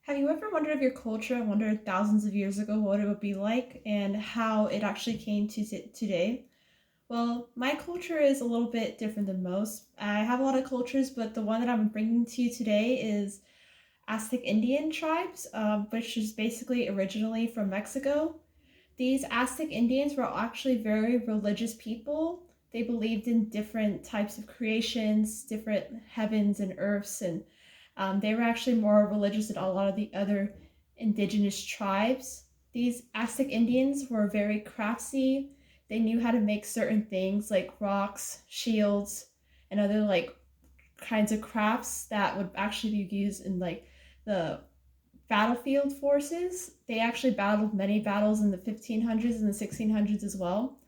Have you ever wondered if your culture wondered thousands of years ago what it would be like and how it actually came to today? Well, my culture is a little bit different than most. I have a lot of cultures, but the one that I'm bringing to you today is Aztec Indian tribes, which is basically originally from Mexico. These Aztec Indians were actually very religious people. They believed in different types of creations, different heavens and earths, and they were actually more religious than a lot of the other indigenous tribes. These Aztec Indians were very craftsy. They knew how to make certain things like rocks, shields, and other like kinds of crafts that would actually be used in like the battlefield forces. They actually battled many battles in the 1500s and the 1600s as well.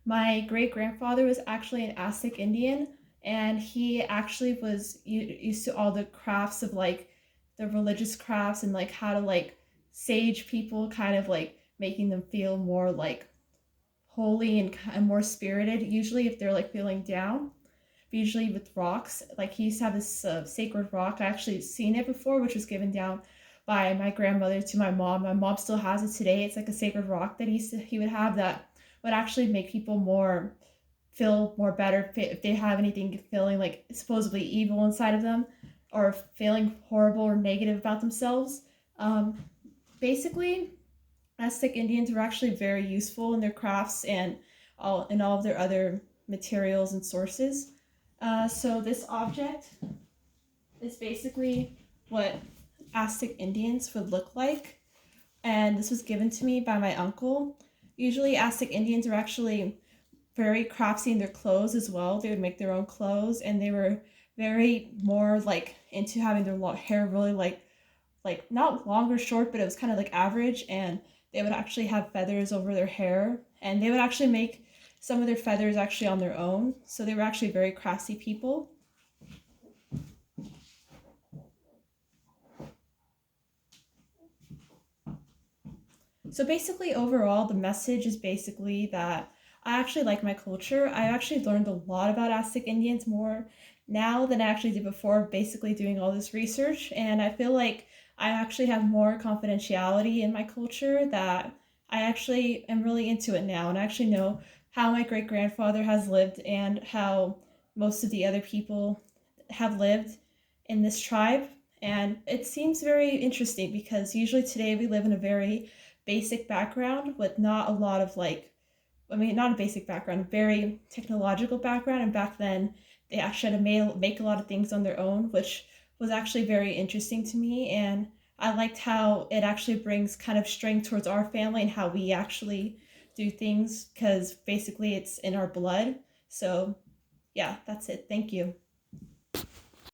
My great grandfather was actually an Aztec Indian, and he actually was used to all the crafts of like the religious crafts and like how to like sage people, kind of like making them feel more like holy and more spirited. Usually, if they're like feeling down, usually with rocks. Like he used to have this sacred rock. I actually seen it before, which was given down by my grandmother to my mom. My mom still has it today. It's like a sacred rock that he would have that would actually make people more feel more better if they have anything feeling like supposedly evil inside of them or feeling horrible or negative about themselves. Um, Basically, Aztec Indians were actually very useful in their crafts and all of their other materials and sources. So this object is basically what Aztec Indians would look like, and this was given to me by my uncle. Usually, Aztec Indians are actually very crafty in their clothes as well. They would make their own clothes, and they were very more like into having their hair really like not long or short, but it was kind of like average, and they would actually have feathers over their hair, and they would actually make some of their feathers actually on their own. So they were actually very crafty people. So basically, overall, the message is basically that I actually like my culture. I actually learned a lot about Aztec Indians more now than I actually did before, basically doing all this research. And I feel like I actually have more confidentiality in my culture that I actually am really into it now. And I actually know how my great grandfather has lived and how most of the other people have lived in this tribe. And it seems very interesting because usually today we live in a very basic background with not a lot of like, I mean, not a basic background, a very technological background. And back then, they actually had to make a lot of things on their own, which was actually very interesting to me. And I liked how it actually brings kind of strength towards our family and how we actually do things because basically it's in our blood. So, yeah, that's it. Thank you.